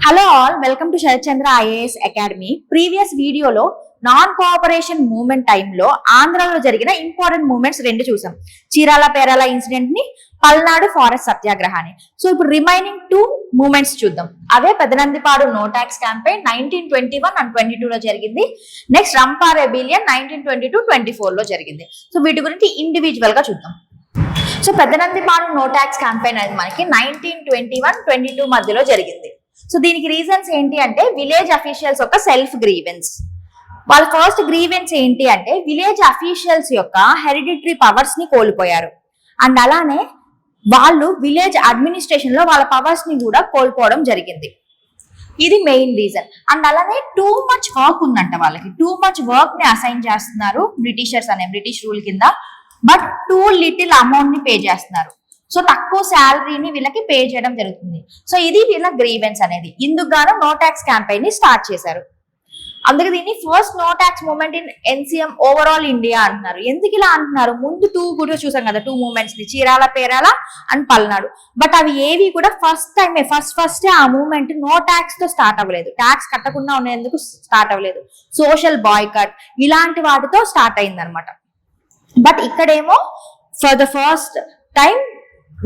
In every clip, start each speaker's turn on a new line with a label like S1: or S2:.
S1: Hello all, welcome to Sharath Chandra IAS academy. Previous వీడియోలో non cooperation movement టైంలో ఆంధ్రాలో జరిగిన ఇంపార్టెంట్ మూవ్మెంట్స్ రెండు చూసాం. చీరాల పేరాల ఇన్సిడెంట్ ని, పల్నాడు ఫారెస్ట్ సత్యాగ్రహాన్ని. సో ఇప్పుడు రిమైనింగ్ 2 మూవ్మెంట్స్ చూద్దాం. అవే Pedanandipadu no tax campaign 1921 and 22 లో జరిగింది. నెక్స్ట్ రంపా రెబిలియన్ 1922-24 లో జరిగింది. సో వీటి గురించి ఇండివిజువల్ గా చూద్దాం. So Pedanandipadu no tax campaign అనేది మనకి 1921-22 మధ్యలో జరిగింది. సో దీనికి రీజన్స్ ఏంటి అంటే విలేజ్ అఫీషియల్స్ యొక్క సెల్ఫ్ గ్రీవెన్స్. వాళ్ళ ఫస్ట్ గ్రీవెన్స్ ఏంటి అంటే విలేజ్ అఫీషియల్స్ యొక్క హెరిడిటరీ పవర్స్ ని కోల్పోయారు. అండ్ అలానే వాళ్ళు విలేజ్ అడ్మినిస్ట్రేషన్ లో వాళ్ళ పవర్స్ ని కూడా కోల్పోవడం జరిగింది. ఇది మెయిన్ రీజన్. అండ్ అలానే టూ మచ్ వర్క్ ఉందంట వాళ్ళకి. టూ మచ్ వర్క్ ని అసైన్ చేస్తున్నారు బ్రిటిషర్స్ అనే బ్రిటిష్ రూల్ కింద. బట్ టూ లిటిల్ అమౌంట్ ని పే చేస్తున్నారు. సో తక్కువ శాలరీని వీళ్ళకి పే చేయడం జరుగుతుంది. సో ఇది వీళ్ళ గ్రీవెన్స్ అనేది. ఇందుకు గాను నో ట్యాక్స్ క్యాంపెయిన్ ని స్టార్ట్ చేశారు. అందుకే దీన్ని first no tax movement in NCM overall India అంటున్నారు. ఎందుకు ఇలా అంటున్నారు? ముందు 2 కూడా చూసాం కదా, 2 మూవ్మెంట్స్ ని, చీరాల పేరాల అండ్ పల్నాడు. బట్ అవి ఏవి కూడా ఫస్ట్ ఆ మూవ్మెంట్ నో ట్యాక్స్ తో స్టార్ట్ అవ్వలేదు. ట్యాక్స్ కట్టకుండా ఉండేందుకు స్టార్ట్ అవ్వలేదు. సోషల్ బాయ్కట్ ఇలాంటి వాటితో స్టార్ట్ అయింది అనమాట. బట్ ఇక్కడేమో for the first time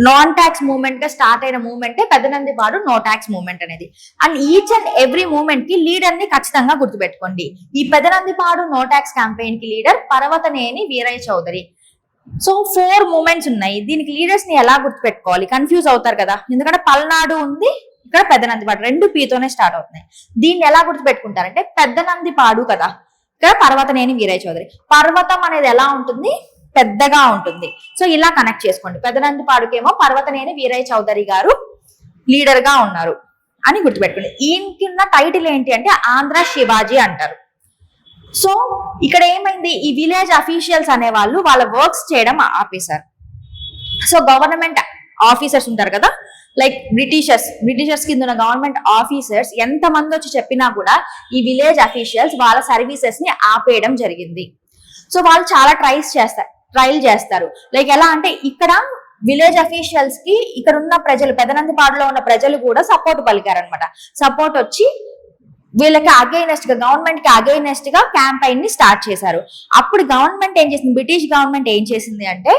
S1: non tax movement గా స్టార్ట్ అయిన మూవ్మెంటే పెదనందిపాడు నో ట్యాక్స్ మూవ్మెంట్ అనేది. And each and every movement కి లీడర్ ని ఖచ్చితంగా గుర్తుపెట్టుకోండి. ఈ పెదనందిపాడు నో ట్యాక్స్ క్యాంపెయిన్ కి leader Parvathaneni Veeraiah Chowdary. So 4 movements ఉన్నాయి. దీనికి లీడర్స్ ని ఎలా గుర్తుపెట్టుకోవాలి? కన్ఫ్యూజ్ అవుతారు కదా, ఎందుకంటే పల్నాడు ఉంది, ఇక్కడ పెదనందిపాడు, 2 పీతోనే స్టార్ట్ అవుతున్నాయి. దీన్ని ఎలా గుర్తుపెట్టుకుంటారంటే పెద్దనందిపాడు కదా, ఇక్కడ పర్వతనేని వీరయ్య చౌదరి. పర్వతం అనేది ఎలా ఉంటుంది? పెద్దగా ఉంటుంది. సో ఇలా కనెక్ట్ చేసుకోండి. పెదనందిపాడుకేమో పర్వతనేని వీరయ్య చౌదరి గారు లీడర్ గా ఉన్నారు అని గుర్తుపెట్టుకోండి. ఈయనకి ఉన్న టైటిల్ ఏంటి అంటే ఆంధ్ర శివాజీ అంటారు. సో ఇక్కడ ఏమైంది, ఈ విలేజ్ అఫీషియల్స్ అనే వాళ్ళు వాళ్ళ వర్క్స్ చేయడం ఆపేశారు. సో గవర్నమెంట్ ఆఫీసర్స్ ఉంటారు కదా, లైక్ బ్రిటిషర్స్ కింద ఉన్న గవర్నమెంట్ ఆఫీసర్స్ ఎంత మంది వచ్చి చెప్పినా కూడా ఈ విలేజ్ అఫీషియల్స్ వాళ్ళ సర్వీసెస్ ని ఆపేయడం జరిగింది. సో వాళ్ళు చాలా ట్రైల్ చేస్తారు. లైక్ ఎలా అంటే ఇక్కడ విలేజ్ అఫీషియల్స్ కి ఇక్కడ ఉన్న ప్రజలు, పెదనందిపాడులో ఉన్న ప్రజలు కూడా సపోర్ట్ పలికారనమాట. సపోర్ట్ వచ్చి వీళ్ళకి అగైనెస్ట్ గా, గవర్నమెంట్ కి అగైనెస్ట్ గా క్యాంపెయిన్ ని స్టార్ట్ చేశారు. అప్పుడు గవర్నమెంట్ ఏం చేసింది, బ్రిటిష్ గవర్నమెంట్ ఏం చేసింది అంటే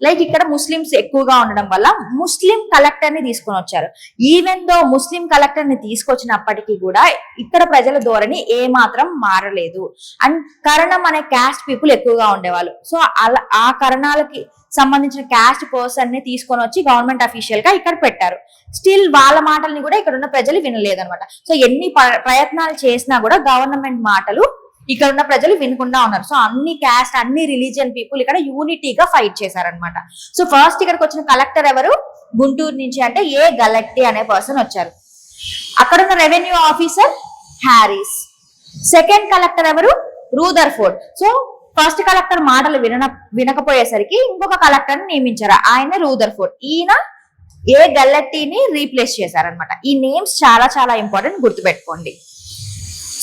S1: లైక్ ఇక్కడ ముస్లిమ్స్ ఎక్కువగా ఉండడం వల్ల ముస్లిం కలెక్టర్ ని తీసుకొని వచ్చారు. ఈవెన్ దో ముస్లిం కలెక్టర్ ని తీసుకొచ్చినప్పటికీ కూడా ఇక్కడ ప్రజల ధోరణి ఏ మాత్రం మారలేదు. అండ్ కరణం అనే క్యాస్ట్ పీపుల్ ఎక్కువగా ఉండేవాళ్ళు. సో అలా ఆ కరణాలకి సంబంధించిన క్యాస్ట్ పర్సన్ ని తీసుకొని వచ్చి గవర్నమెంట్ అఫీషియల్ గా ఇక్కడ పెట్టారు. స్టిల్ వాళ్ళ మాటల్ని కూడా ఇక్కడ ఉన్న ప్రజలు వినలేదన్నమాట. సో ఎన్ని ప్రయత్నాలు చేసినా కూడా గవర్నమెంట్ మాటలు ఇక్కడ ఉన్న ప్రజలు వినకుండా ఉన్నారు. సో అన్ని క్యాస్ట్, అన్ని రిలీజియన్ పీపుల్ ఇక్కడ యూనిటీగా ఫైట్ చేశారనమాట. సో ఫస్ట్ ఇక్కడికి వచ్చిన కలెక్టర్ ఎవరు? గుంటూరు నుంచి అంటే ఏ గలట్టి అనే పర్సన్ వచ్చారు. అక్కడ ఉన్న రెవెన్యూ ఆఫీసర్ హ్యారీస్. సెకండ్ కలెక్టర్ ఎవరు? రూదర్ఫోర్డ్. సో ఫస్ట్ కలెక్టర్ మాటలు వినకపోయేసరికి ఇంకొక కలెక్టర్ ని నియమించారు, ఆయన రూదర్ఫోర్డ్. ఈయన ఏ గల్లెట్టిని రీప్లేస్ చేశారనమాట. ఈ నేమ్స్ చాలా చాలా ఇంపార్టెంట్, గుర్తుపెట్టుకోండి.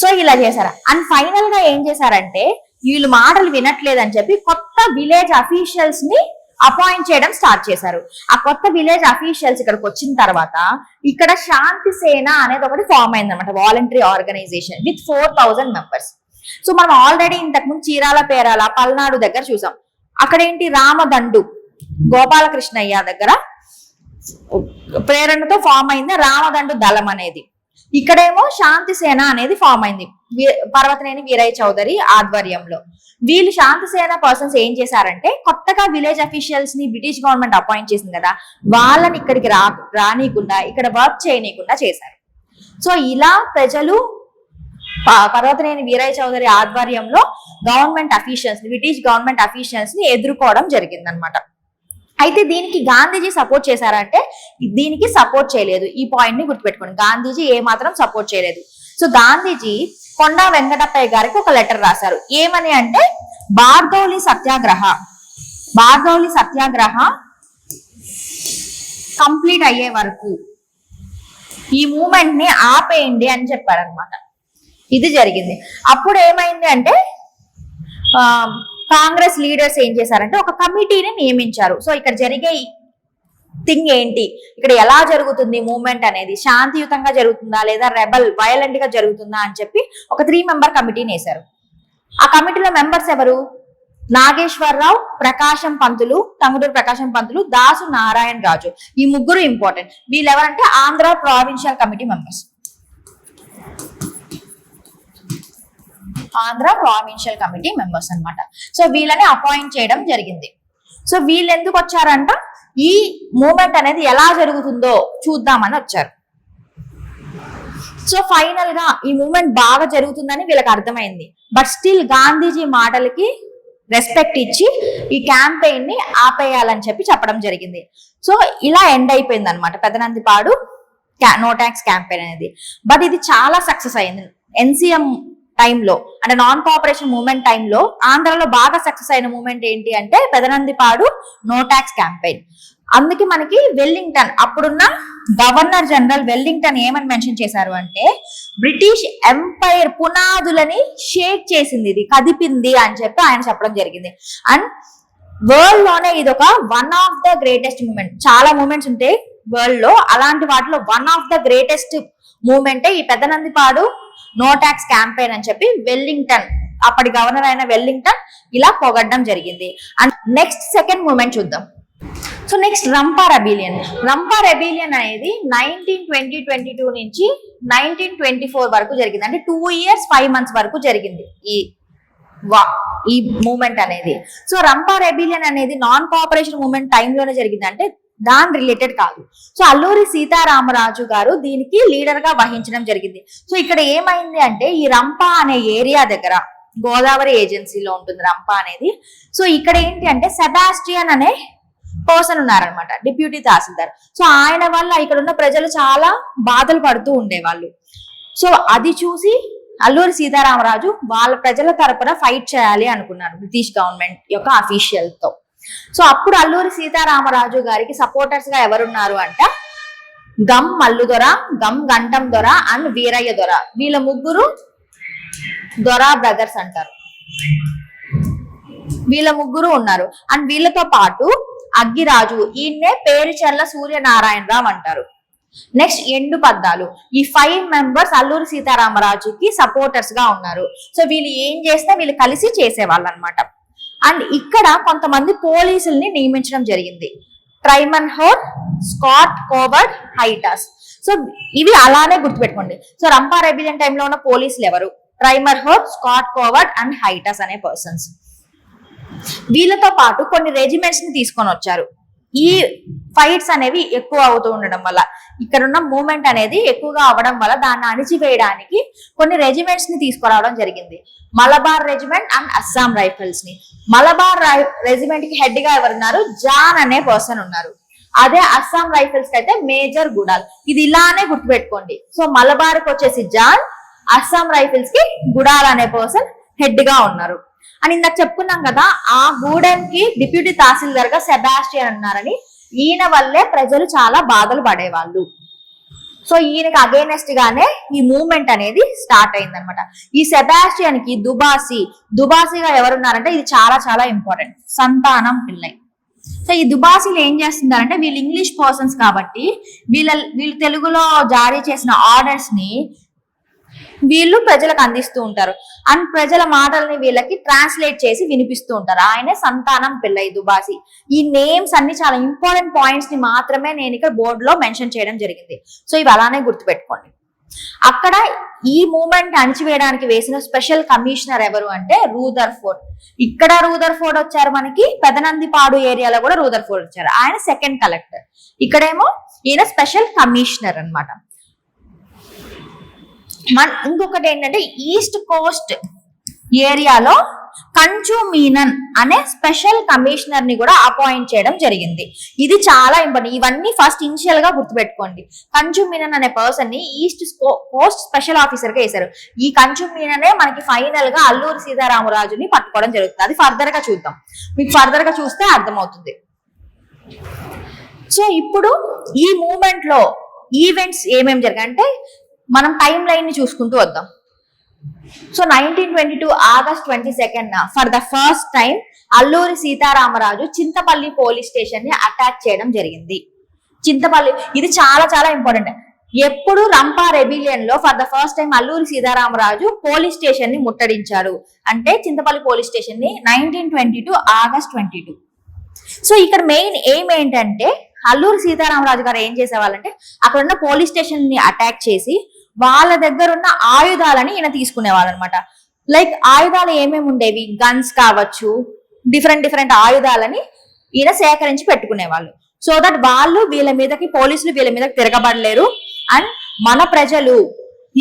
S1: సో ఇలా చేశారు. అండ్ ఫైనల్ గా ఏం చేశారంటే వీళ్ళు మాటలు వినట్లేదని చెప్పి కొత్త విలేజ్ అఫీషియల్స్ ని అపాయింట్ చేయడం స్టార్ట్ చేశారు. ఆ కొత్త విలేజ్ అఫీషియల్స్ ఇక్కడికి వచ్చిన తర్వాత ఇక్కడ శాంతి సేన అనేది ఒకటి ఫామ్ అయిందనమాట, voluntary organisation with 4000 members. So మనం ఆల్రెడీ ఇంతకుముందు చీరాల పేరాల పల్నాడు దగ్గర చూసాం. అక్కడేంటి, రామదండు గోపాలకృష్ణయ్య దగ్గర ప్రేరణతో ఫామ్ అయింది రామదండు దళం అనేది. ఇక్కడేమో శాంతి సేన అనేది ఫామ్ అయింది పర్వతనేని వీరయ్య చౌదరి ఆధ్వర్యంలో. వీళ్ళు శాంతి సేన పర్సన్స్ ఏం చేశారంటే కొత్తగా విలేజ్ అఫీషియల్స్ ని బ్రిటిష్ గవర్నమెంట్ అపాయింట్ చేసింది కదా, వాళ్ళని ఇక్కడికి రానీయకుండా, ఇక్కడ వర్క్ చేయనీయకుండా చేశారు. సో ఇలా ప్రజలు పర్వతనేని వీరయ్య చౌదరి ఆధ్వర్యంలో government officials, British government officials ని ఎదుర్కోవడం జరిగిందనమాట. అయితే దీనికి గాంధీజీ సపోర్ట్ చేశారంటే దీనికి సపోర్ట్ చేయలేదు. ఈ పాయింట్ ని గుర్తుపెట్టుకోండి, గాంధీజీ ఏ మాత్రం సపోర్ట్ చేయలేదు. సో గాంధీజీ కొండా వెంకటప్పయ్య గారికి ఒక లెటర్ రాశారు. ఏమని అంటే బార్దౌలి సత్యాగ్రహ కంప్లీట్ అయ్యే వరకు ఈ మూమెంట్ ని ఆపేయండి అని చెప్పారనమాట. ఇది జరిగింది. అప్పుడు ఏమైంది అంటే కాంగ్రెస్ లీడర్స్ ఏం చేశారంటే ఒక కమిటీని నియమించారు. సో ఇక్కడ జరిగే థింగ్ ఏంటి, ఇక్కడ ఎలా జరుగుతుంది మూవ్మెంట్ అనేది, శాంతియుతంగా జరుగుతుందా లేదా వైలెంట్ గా జరుగుతుందా అని చెప్పి ఒక 3 మెంబర్ కమిటీని వేశారు. ఆ కమిటీలో మెంబర్స్ ఎవరు? నాగేశ్వరరావు, ప్రకాశం పంతులు, టంగుటూరి ప్రకాశం పంతులు, దాసు నారాయణ రాజు. ఈ ముగ్గురు ఇంపార్టెంట్. వీళ్ళు ఎవరంటే Andhra provincial committee members. Andhra provincial committee members అన్నమాట. సో వీళ్ళని అపాయింట్ చేయడం జరిగింది. సో వీళ్ళు ఎందుకు వచ్చారంట, ఈ మూమెంట్ అనేది ఎలా జరుగుతుందో చూద్దామని వచ్చారు. సో ఫైనల్ గా ఈ మూమెంట్ బాగా జరుగుతుందని వీళ్ళకి అర్థమైంది. బట్ స్టిల్ గాంధీజీ మాటలకి రెస్పెక్ట్ ఇచ్చి ఈ క్యాంపెయిన్ ని ఆపేయాలని చెప్పి చెప్పడం జరిగింది. సో ఇలా ఎండ్ అయిపోయింది అనమాట పెదనందిపాడు నో ట్యాక్స్ క్యాంపెయిన్ అనేది. బట్ ఇది చాలా సక్సెస్ అయింది. ఎన్సీఎం టైంలో అంటే నాన్ కోఆపరేషన్ మూవ్మెంట్ టైంలో ఆంధ్రలో బాగా సక్సెస్ అయిన మూవ్మెంట్ ఏంటి అంటే పెదనందిపాడు నో ట్యాక్స్ క్యాంపెయిన్. అందుకే మనకి వెల్లింగ్టన్, అప్పుడున్న గవర్నర్ జనరల్ వెల్లింగ్టన్ ఏమని మెన్షన్ చేశారు అంటే బ్రిటిష్ ఎంపైర్ పునాదులని షేక్ చేసింది, ఇది కదిపింది అని చెప్పి ఆయన చెప్పడం జరిగింది. అండ్ వరల్డ్ లోనే ఇది ఒక one of the greatest moment. చాలా మూమెంట్స్ ఉంటాయి వరల్డ్ లో, అలాంటి వాటిలో వన్ ఆఫ్ ద గ్రేటెస్ట్ మూమెంటే ఈ పెదనందిపాడు నో ట్యాక్స్ క్యాంపెయిన్ అని చెప్పి వెల్లింగ్టన్, అప్పటి గవర్నర్ అయిన వెల్లింగ్టన్ ఇలా పొగడ్డం జరిగింది. అండ్ నెక్స్ట్ సెకండ్ మూమెంట్ చూద్దాం. So next Rampa rebellion. Rampa rebellion అనేది 1922 నుంచి 1924 వరకు జరిగింది. అంటే 2 years 5 months వరకు జరిగింది ఈ మూమెంట్ అనేది. సో రంపా రెబిలియన్ అనేది నాన్ కోఆపరేషన్ మూమెంట్ టైంలోనే జరిగింది, అంటే దాని రిలేటెడ్ కాదు. సో అల్లూరి సీతారామరాజు గారు దీనికి లీడర్ గా వహించడం జరిగింది. సో ఇక్కడ ఏమైంది అంటే ఈ రంపా అనే ఏరియా దగ్గర గోదావరి ఏజెన్సీలో ఉంటుంది రంపా అనేది. సో ఇక్కడ ఏంటి అంటే సెబాస్టియన్ అనే పర్సన్ ఉన్నారనమాట, డిప్యూటీ తహసీల్దార్. సో ఆయన వల్ల ఇక్కడ ఉన్న ప్రజలు చాలా బాధలు పడుతూ ఉండేవాళ్ళు. సో అది చూసి అల్లూరి సీతారామరాజు వాళ్ళ ప్రజల తరపున ఫైట్ చేయాలి అనుకున్నారు బ్రిటిష్ గవర్నమెంట్ యొక్క అఫీషియల్ తో. సో అప్పుడు అల్లూరి సీతారామరాజు గారికి సపోర్టర్స్ గా ఎవరున్నారు అంటే గమ్ మల్లుదొర, గమ్ గంటం దొర అండ్ వీరయ్య దొర. వీళ్ళ ముగ్గురు దొర బ్రదర్స్ అంటారు. వీళ్ళ ముగ్గురు ఉన్నారు. అండ్ వీళ్ళతో పాటు అగ్గిరాజు, ఈయన్నే పేరుచెర్ల సూర్యనారాయణరావు అంటారు. నెక్స్ట్ ఎండు పద్దాలు. ఈ 5 members అల్లూరి సీతారామరాజుకి సపోర్టర్స్ గా ఉన్నారు. సో వీళ్ళు ఏం చేస్తే వీళ్ళు కలిసి చేసేవాళ్ళు అనమాట. అండ్ ఇక్కడ కొంతమంది పోలీసుల్ని నియమించడం జరిగింది. ట్రైమన్ హోర్, స్కాట్ కోవర్డ్, హైటాస్. సో ఇవి అలానే గుర్తుపెట్టుకోండి. సో రంపా రెబిలియన్ టైంలో ఉన్న పోలీసులు ఎవరు? ట్రైమర్ హోర్, స్కాట్ కోవర్డ్ అండ్ హైటాస్ అనే పర్సన్స్. వీళ్ళతో పాటు కొన్ని రెజిమెంట్స్ ని తీసుకొని వచ్చారు. ఈ ఫైట్స్ అనేవి ఎక్కువ అవుతూ ఉండడం వల్ల, ఇక్కడ ఉన్న మూవ్మెంట్ అనేది ఎక్కువగా అవ్వడం వల్ల దాన్ని అణిచివేయడానికి కొన్ని రెజిమెంట్స్ ని తీసుకురావడం జరిగింది. Malabar regiment and Assam rifles ని. మలబార్ రెజిమెంట్ కి హెడ్ గా ఎవరున్నారు? జాన్ అనే పర్సన్ ఉన్నారు. అదే అస్సాం రైఫిల్స్ కి అయితే మేజర్ గుడాల్. ఇది ఇలానే గుర్తుపెట్టుకోండి. సో మలబార్ కి వచ్చేసి జాన్, అస్సాం రైఫిల్స్ కి గుడాల్ అనే పర్సన్ హెడ్ గా ఉన్నారు. అని ఇందాక చెప్పుకున్నాం కదా, ఆ గూడెన్ కి డిప్యూటీ తహసీల్దార్ గా సెబాస్టియన్ అన్నారని. ఈయన వల్లే ప్రజలు చాలా బాధలు పడేవాళ్ళు. సో ఈయనకి అగైనెస్ట్ గానే ఈ మూవ్మెంట్ అనేది స్టార్ట్ అయింది అనమాట. ఈ సెబాస్టియన్ కి దుబాసిగా ఎవరున్నారంటే ఇది చాలా చాలా ఇంపార్టెంట్, సంతానం పిల్లై. సో ఈ దుబాసీలు ఏం చేస్తున్నారంటే వీళ్ళు ఇంగ్లీష్ పర్సన్స్ కాబట్టి వీళ్ళు తెలుగులో జారీ చేసిన ఆర్డర్స్ ని వీళ్ళు ప్రజలకు అందిస్తూ ఉంటారు. అండ్ ప్రజల మాటల్ని వీళ్ళకి ట్రాన్స్లేట్ చేసి వినిపిస్తూ ఉంటారు. ఆయనే సంతానం పిల్లై దుబాసి. ఈ నేమ్స్ అన్ని చాలా ఇంపార్టెంట్ పాయింట్స్ ని మాత్రమే నేను ఇక్కడ బోర్డులో మెన్షన్ చేయడం జరిగింది. సో ఇవి అలానే గుర్తుపెట్టుకోండి. అక్కడ ఈ మూవ్మెంట్ అణిచివేయడానికి వేసిన స్పెషల్ కమిషనర్ ఎవరు అంటే రూదర్ఫోర్డ్. ఇక్కడ రూదర్ఫోర్డ్ వచ్చారు, మనకి పెదనందిపాడు ఏరియాలో కూడా రూదర్ఫోర్డ్ వచ్చారు. ఆయన సెకండ్ కలెక్టర్. ఇక్కడేమో ఈయన స్పెషల్ కమిషనర్ అన్నమాట. ఇంకొకటి ఏంటంటే ఈస్ట్ కోస్ట్ ఏరియాలో కంచు మీనన్ అనే స్పెషల్ కమిషనర్ ని కూడా అపాయింట్ చేయడం జరిగింది. ఇది చాలా ఇంపార్టెంట్. ఇవన్నీ ఫస్ట్ ఇనిషియల్ గా గుర్తుపెట్టుకోండి. కంచు మీనన్ అనే పర్సన్ ని ఈస్ట్ కోస్ట్ స్పెషల్ ఆఫీసర్ గా వేశారు. ఈ కంచు మీననే మనకి ఫైనల్ గా అల్లూరి సీతారామరాజుని పట్టుకోవడం జరుగుతుంది. అది ఫర్దర్ గా చూద్దాం, మీకు ఫర్దర్ గా చూస్తే అర్థమవుతుంది. సో ఇప్పుడు ఈ మూవ్మెంట్ లో ఈవెంట్స్ ఏమేమి జరిగాయి అంటే మనం టైం లైన్ ని చూసుకుంటూ వద్దాం. So 1922 August 22 for the first time Alluri Sitaramaraju Chintapalli police station ని అటాక్ చేయడం జరిగింది. చింతపల్లి, ఇది చాలా చాలా ఇంపార్టెంట్. ఎప్పుడు రంపా రెబిలియన్ లో for the first time Alluri Sitaramaraju police station ని ముట్టడించారు అంటే చింతపల్లి పోలీస్ స్టేషన్ ని 1922 ఆగస్ట్ 22. సో ఇక్కడ మెయిన్ ఎయిమ్ ఏంటంటే అల్లూరి సీతారామరాజు గారు ఏం చేసేవాళ్ళంటే అక్కడ ఉన్న పోలీస్ స్టేషన్ ని అటాక్ చేసి వాళ్ళ దగ్గర ఉన్న ఆయుధాలని ఈయన తీసుకునేవాళ్ళు అనమాట. లైక్ ఆయుధాలు ఏమేమి ఉండేవి, గన్స్ కావచ్చు, డిఫరెంట్ ఆయుధాలని ఈయన సేకరించి పెట్టుకునేవాళ్ళు. సో దట్ వాళ్ళు పోలీసులు వీళ్ళ మీదకి తిరగబడలేరు అండ్ మన ప్రజలు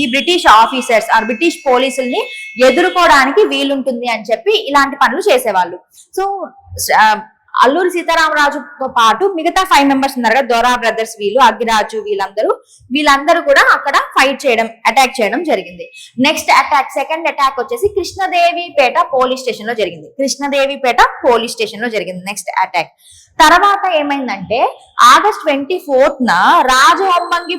S1: ఈ బ్రిటిష్ ఆఫీసర్స్ ఆర్ బ్రిటిష్ పోలీసుల్ని ఎదుర్కోవడానికి వీలుంటుంది అని చెప్పి ఇలాంటి పనులు చేసేవాళ్ళు. సో అల్లూరి సీతారామరాజుతో పాటు మిగతా 5 మెంబర్స్ ఉన్నారు కదా, దొరా బ్రదర్స్, వీళ్ళు అగ్గిరాజు, వీళ్ళందరూ కూడా అక్కడ అటాక్ చేయడం జరిగింది. నెక్స్ట్ అటాక్, సెకండ్ అటాక్ వచ్చేసి కృష్ణదేవిపేట పోలీస్ స్టేషన్ లో జరిగింది. నెక్స్ట్ అటాక్ తర్వాత ఏమైందంటే ఆగస్ట్ 24న రాజవొమ్మంగి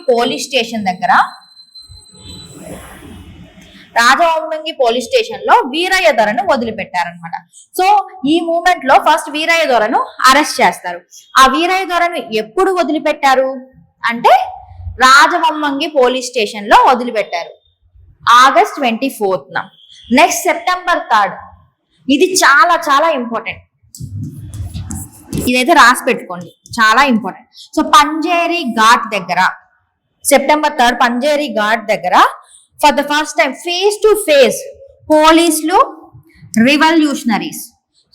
S1: పోలీస్ స్టేషన్ లో వీరయ్య దొరను వదిలిపెట్టారనమాట. సో ఈ మూమెంట్ లో ఫస్ట్ వీరయ్య దొరను అరెస్ట్ చేస్తారు. ఆ వీరయ్య దొరను ఎప్పుడు వదిలిపెట్టారు అంటే రాజవొమ్మంగి పోలీస్ స్టేషన్ లో వదిలిపెట్టారు ఆగస్ట్ 24న. నెక్స్ట్ సెప్టెంబర్ 3, ఇది చాలా చాలా ఇంపార్టెంట్, ఇదైతే రాసి పెట్టుకోండి, చాలా ఇంపార్టెంట్. సో పంజేరి ఘాట్ దగ్గర సెప్టెంబర్ 3 పంజేరి ఘాట్ దగ్గర for the first time face to face పోలీసులు, రివల్యూషనరీస్,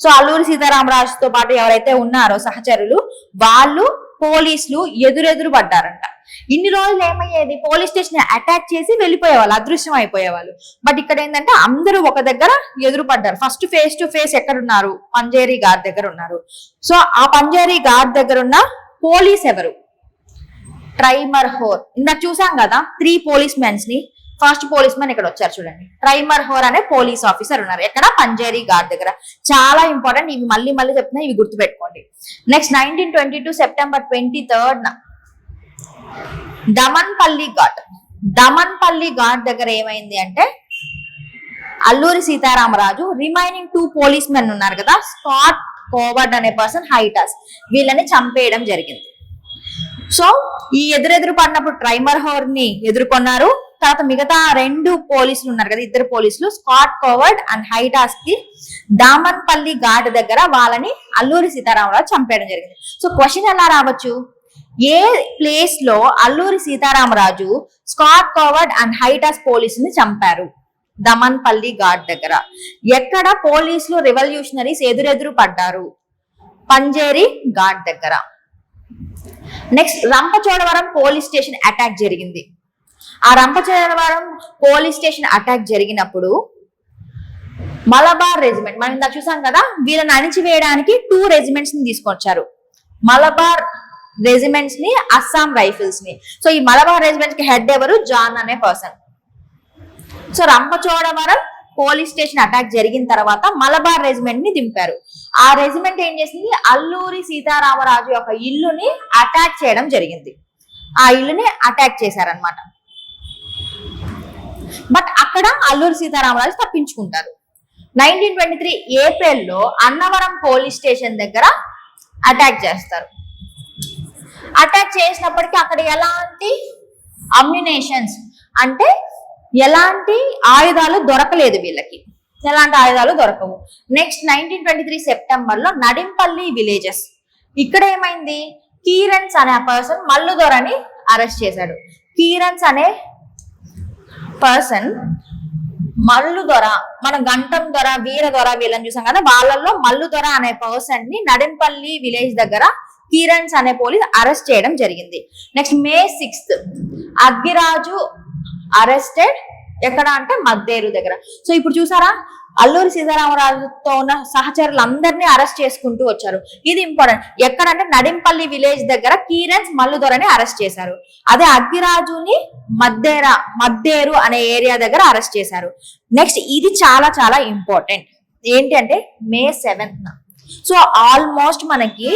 S1: సో అల్లూరి సీతారామరాజుతో పాటు ఎవరైతే ఉన్నారో సహచరులు, వాళ్ళు పోలీసులు ఎదురెదురు పడ్డారంట. ఇన్ని రోజులు ఏమయ్యేది, పోలీస్ స్టేషన్ అటాక్ చేసి వెళ్ళిపోయేవాళ్ళు, అదృశ్యం అయిపోయేవాళ్ళు. బట్ ఇక్కడ ఏంటంటే అందరూ ఒక దగ్గర ఎదురు పడ్డారు. ఫస్ట్ ఫేస్ టు ఫేస్ ఎక్కడ ఉన్నారు, పంజేరి ఘాట్ దగ్గర ఉన్నారు. సో ఆ పంజేరి ఘాట్ దగ్గర ఉన్న పోలీస్ ఎవరు, ట్రైమర్ హోర్. ఇందాక చూసాం కదా 3 పోలీస్ మెన్స్ ని. ఫస్ట్ పోలీస్ మ్యాన్ ఇక్కడ వచ్చారు చూడండి, ట్రైమర్ హోర్ అనే పోలీస్ ఆఫీసర్ ఉన్నారు ఎక్కడ, పంజేరి ఘాట్ దగ్గర. చాలా ఇంపార్టెంట్, ఇవి మళ్ళీ చెప్తున్నా, ఇవి గుర్తుపెట్టుకోండి. నెక్స్ట్ 1922 సెప్టెంబర్ 23 దమన్పల్లి ఘాట్ దగ్గర ఏమైంది అంటే Alluri Sitaramaraju remaining 2 police men ఉన్నారు కదా, స్కాట్ కోవర్డ్ అనే పర్సన్, హైటాస్, వీళ్ళని చంపేయడం జరిగింది. సో ఈ ఎదురెదురు పడినప్పుడు ట్రైమర్ హోర్ ని ఎదుర్కొన్నారు. తర్వాత మిగతా 2 పోలీసులు ఉన్నారు కదా, 2 పోలీసులు, స్కాట్ కోవర్డ్ అండ్ హైటాస్ కి దామన్పల్లి ఘాట్ దగ్గర వాళ్ళని అల్లూరి సీతారామరాజు చంపేయడం జరిగింది. సో క్వశ్చన్ ఎలా రావచ్చు, ఏ ప్లేస్ లో Alluri Sitaramaraju Scott Coward and Heiter పోలీసుని చంపారు, దమన్పల్లి ఘాట్ దగ్గర. ఎక్కడ పోలీసులు రెవల్యూషనరీస్ ఎదురెదురు పడ్డారు, పంజేరి ఘాట్ దగ్గర. Next Rampachodavaram police station attack జరిగింది. ఆ రంపచోడవరం పోలీస్ స్టేషన్ అటాక్ జరిగినప్పుడు మలబార్ రెజిమెంట్, మనం ఇందాక చూసాం కదా, వీళ్ళని అణిచివేయడానికి 2 రెజిమెంట్స్ ని తీసుకొచ్చారు, మలబార్ రెజిమెంట్స్ ని, అస్సాం రైఫిల్స్ ని. సో ఈ మలబార్ రెజిమెంట్ కి హెడ్ ఎవరు, జాన్ అనే person. So Rampachodavaram police station attack జరిగిన తర్వాత మలబార్ రెజిమెంట్ ని దింపారు. ఆ రెజిమెంట్ ఏం చేసింది, అల్లూరి సీతారామరాజు యొక్క ఇల్లుని అటాక్ చేయడం జరిగింది. ఆ ఇల్లుని అటాక్ చేశారనమాట. బట్ అక్కడ అల్లూరి సీతారామరాజు తప్పించుకుంటారు. 1923 ఏప్రిల్లో అన్నవరం పోలీస్ స్టేషన్ దగ్గర అటాక్ చేస్తారు. అటాక్ చేసినప్పటికీ అక్కడ ఎలాంటి అమ్యునేషన్స్ అంటే ఎలాంటి ఆయుధాలు దొరకలేదు, వీళ్ళకి ఎలాంటి ఆయుధాలు దొరకవు. నెక్స్ట్ 1923 సెప్టెంబర్ లో నడింపల్లి విలేజెస్, ఇక్కడ ఏమైంది, కీరన్స్ అనే పర్సన్ మల్లుదొరని అరెస్ట్ చేశాడు. కీరన్స్ అనే పర్సన్ మల్లుదొర, మన గంటం దొర, వీరదొర వీళ్ళని చూసాం కదా, వాళ్ళల్లో మల్లుదొర అనే పర్సన్ ని నడింపల్లి విలేజ్ దగ్గర కీరన్స్ అనే పోలీస్ అరెస్ట్ చేయడం జరిగింది. నెక్స్ట్ May 6 అగ్గిరాజు అరెస్టెడ్ ఎక్కడ అంటే మద్దేరు దగ్గర. సో ఇప్పుడు చూసారా, అల్లూరి సీతారామరాజుతో ఉన్న సహచరులందరినీ అరెస్ట్ చేసుకుంటూ వచ్చారు. ఇది ఇంపార్టెంట్. ఎక్కడంటే నడింపల్లి విలేజ్ దగ్గర కీరన్స్ మల్లుదొరని అరెస్ట్ చేశారు. అదే అగ్గిరాజుని మద్దేరు అనే ఏరియా దగ్గర అరెస్ట్ చేశారు. నెక్స్ట్ ఇది చాలా చాలా ఇంపార్టెంట్, ఏంటి అంటే May 7th. సో ఆల్మోస్ట్ మనకి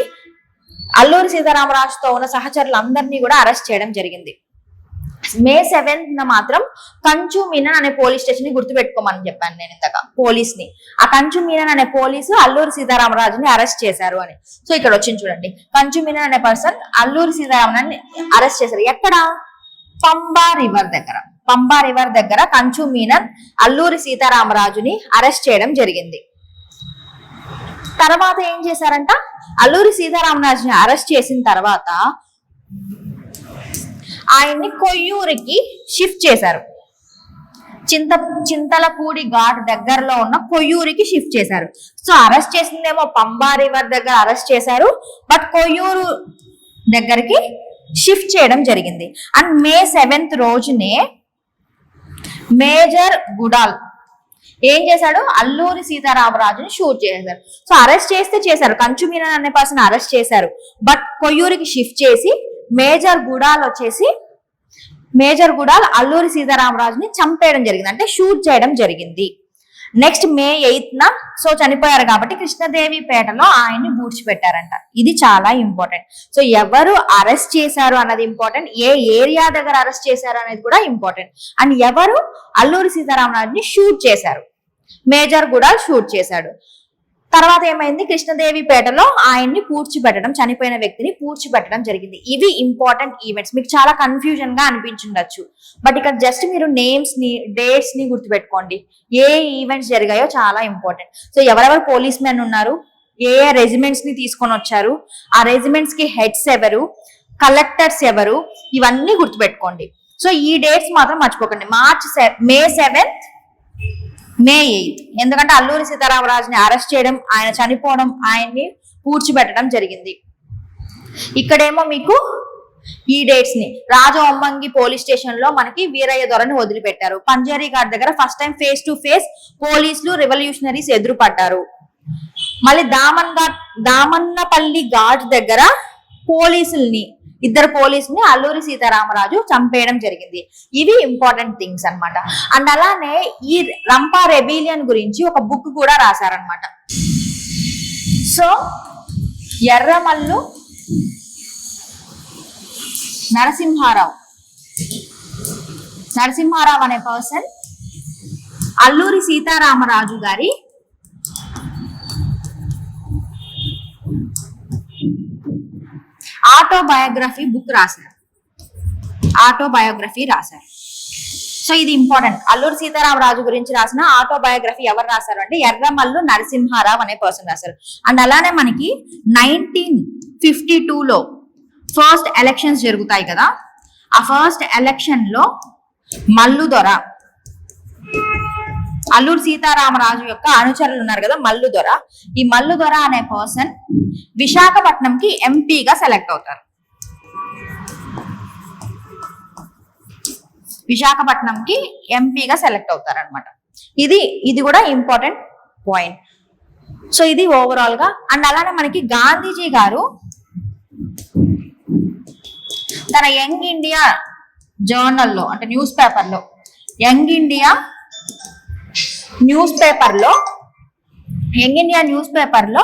S1: అల్లూరి సీతారామరాజుతో ఉన్న సహచరులందరినీ కూడా అరెస్ట్ చేయడం జరిగింది. మే 7th మాత్రం కంచు మీనన్ అనే పోలీస్ స్టేషన్ ని గుర్తుపెట్టుకోమని చెప్పాను నేను ఇంతక పోలీస్ ని. ఆ కంచు మీనన్ అనే పోలీసు అల్లూరి సీతారామరాజుని అరెస్ట్ చేశారు అని. సో ఇక్కడ వచ్చింది చూడండి, కంచు మీనన్ అనే పర్సన్ అల్లూరి సీతారామరాజుని అరెస్ట్ చేశారు. ఎక్కడ? పంబా రివర్ దగ్గర కంచు మీనన్ అల్లూరి సీతారామరాజుని అరెస్ట్ చేయడం జరిగింది. తర్వాత ఏం చేశారంట, అల్లూరి సీతారామరాజుని అరెస్ట్ చేసిన తర్వాత ఆయన్ని కొయ్యూరికి షిఫ్ట్ చేశారు. చింతలపూడి ఘాట్ దగ్గరలో ఉన్న కొయ్యూరికి షిఫ్ట్ చేశారు. సో అరెస్ట్ చేసిందేమో పంబా రివర్ దగ్గర అరెస్ట్ చేశారు, బట్ కొయ్యూరు దగ్గరికి షిఫ్ట్ చేయడం జరిగింది. అండ్ మే 7th రోజునే మేజర్ గుడాల్ ఏం చేశాడు, అల్లూరి సీతారామరాజుని షూట్ చేశారు. సో అరెస్ట్ చేశారు, కంచు మీనన్ అనే పర్సన్ అరెస్ట్ చేశారు, బట్ కొయ్యూరికి షిఫ్ట్ చేసి మేజర్ గుడాల్ అల్లూరి సీతారామరాజుని చంపేయడం జరిగింది, అంటే షూట్ చేయడం జరిగింది. నెక్స్ట్ మే 8th సో చనిపోయారు కాబట్టి కృష్ణదేవిపేటలో ఆయన్ని పూడ్చిపెట్టారంట. ఇది చాలా ఇంపార్టెంట్. సో ఎవరు అరెస్ట్ చేశారు అన్నది ఇంపార్టెంట్, ఏ ఏరియా దగ్గర అరెస్ట్ చేశారు అనేది కూడా ఇంపార్టెంట్, అండ్ ఎవరు అల్లూరి సీతారామరాజుని షూట్ చేశారు, మేజర్ గుడాల్ షూట్ చేశాడు. తర్వాత ఏమైంది, కృష్ణదేవిపేటలో ఆయన్ని పూడ్చిపెట్టడం, చనిపోయిన వ్యక్తిని పూడ్చిపెట్టడం జరిగింది. ఇవి ఇంపార్టెంట్ ఈవెంట్స్. మీకు చాలా కన్ఫ్యూజన్ గా అనిపించుండొచ్చు, బట్ ఇక్కడ జస్ట్ మీరు నేమ్స్ ని డేట్స్ ని గుర్తుపెట్టుకోండి. ఏ ఈవెంట్స్ జరిగాయో చాలా ఇంపార్టెంట్. సో ఎవరెవరు పోలీస్ మెన్ ఉన్నారు, ఏ రెజిమెంట్స్ ని తీసుకొని వచ్చారు, ఆ రెజిమెంట్స్ కి హెడ్స్ ఎవరు, కలెక్టర్స్ ఎవరు, ఇవన్నీ గుర్తుపెట్టుకోండి. సో ఈ డేట్స్ మాత్రం మర్చిపోకండి. మే 7th, మే 8th, ఎందుకంటే అల్లూరి సీతారామరాజుని అరెస్ట్ చేయడం, ఆయన చనిపోవడం, ఆయన్ని పూడ్చిపెట్టడం జరిగింది. ఇక్కడేమో మీకు ఈ డేట్స్ ని రాజవొమ్మంగి పోలీస్ స్టేషన్ లో మనకి వీరయ్య దొరని వదిలిపెట్టారు. పంజేరి ఘాట్ దగ్గర first time face to face పోలీసులు రెవల్యూషనరీస్ ఎదురుపడ్డారు. మళ్ళీ దామన్నపల్లి ఘాట్ దగ్గర ఇద్దరు పోలీసుల్ని అల్లూరి సీతారామరాజు చంపేయడం జరిగింది. ఇవి ఇంపార్టెంట్ థింగ్స్ అన్నమాట. అండ్ అలానే ఈ రంపా రెబిలియన్ గురించి ఒక బుక్ కూడా రాశారనమాట. సో ఎర్రమల్లు నరసింహారావు అనే పర్సన్ అల్లూరి సీతారామరాజు గారి ఆటోబయోగ్రఫీ రాశారు. సో ఇది ఇంపార్టెంట్. అల్లూరి సీతారామరాజు గురించి రాసిన ఆటోబయోగ్రఫీ ఎవరు రాశారు అంటే ఎర్రమల్లు నరసింహారావు అనే పర్సన్ రాశారు. అండ్ అలానే మనకి 1952లో ఫస్ట్ ఎలక్షన్స్ జరుగుతాయి కదా, ఆ ఫస్ట్ ఎలక్షన్ లో మల్లుదొర, అల్లూరి సీతారామరాజు యొక్క అనుచరులు ఉన్నారు కదా మల్లుదొర, ఈ మల్లుదొర అనే పర్సన్ విశాఖపట్నంకి ఎంపీగా సెలెక్ట్ అవుతారు. అనమాట. ఇది కూడా ఇంపార్టెంట్ పాయింట్. సో ఇది ఓవరాల్ గా. అండ్ అలానే మనకి గాంధీజీ గారు తన యంగ్ ఇండియా జర్నల్లో అంటే న్యూస్ పేపర్లో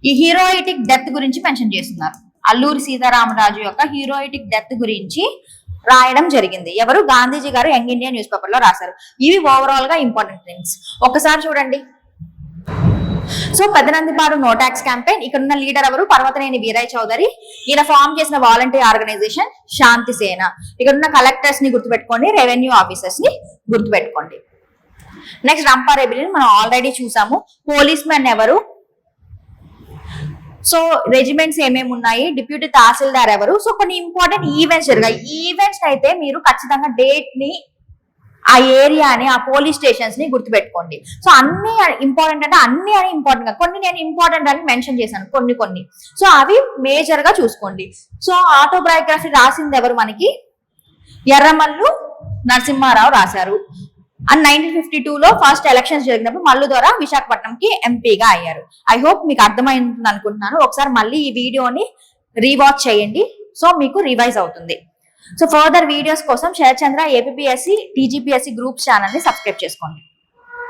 S1: ఈ హీరోయిటిక్ డెత్ గురించి మెన్షన్ చేస్తున్నారు. అల్లూరి సీతారామరాజు యొక్క హీరోయిటిక్ డెత్ గురించి రాయడం జరిగింది. ఎవరు? గాంధీజీ గారు యంగ్ ఇండియా న్యూస్ పేపర్ లో రాశారు. ఇవి ఓవరాల్ గా ఇంపార్టెంట్ థింగ్స్. ఒకసారి చూడండి. So Pedanandipadu no tax campaign, ఇక్కడ ఉన్న లీడర్ ఎవరు? పర్వతనేని వీరయ్య చౌదరి. ఈయన ఫామ్ చేసిన వాలంటీర్ ఆర్గనైజేషన్ శాంతి సేన. ఇక్కడ ఉన్న కలెక్టర్స్ ని గుర్తుపెట్టుకోండి, రెవెన్యూ ఆఫీసర్స్ ని గుర్తుపెట్టుకోండి. నెక్స్ట్ రంపా రెబిలియన్ మనం ఆల్రెడీ చూసాము. పోలీస్ మెన్ ఎవరు? సో రెజిమెంట్స్ ఏమేమి ఉన్నాయి, డిప్యూటీ తహసీల్దార్ ఎవరు. సో కొన్ని ఇంపార్టెంట్ ఈవెంట్స్ జరిగాయి. ఈ ఈవెంట్స్ అయితే మీరు ఖచ్చితంగా డేట్ ని, ఆ ఏరియాని, ఆ పోలీస్ స్టేషన్స్ ని గుర్తుపెట్టుకోండి. సో అన్ని ఇంపార్టెంట్ అంటే అన్ని అని ఇంపార్టెంట్ గా, కొన్ని నేను ఇంపార్టెంట్ అని మెన్షన్ చేశాను, కొన్ని. సో అవి మేజర్ గా చూసుకోండి. సో ఆటోబయోగ్రఫీ రాసింది ఎవరు? మనకి ఎర్రమల్లు నరసింహారావు రాశారు. అండ్ 1952లో ఫస్ట్ ఎలక్షన్స్ జరిగినప్పుడు మల్లు ద్వారా విశాఖపట్నంకి ఎంపీగా అయ్యారు. ఐ హోప్ మీకు అర్థమైంది అనుకుంటున్నాను. ఒకసారి మళ్ళీ ఈ వీడియోని రీవాచ్ చేయండి, సో మీకు రివైజ్ అవుతుంది. సో ఫర్దర్ వీడియోస్ కోసం Sharathchandra APSC TGPSC groups channel ని సబ్స్క్రైబ్ చేసుకోండి.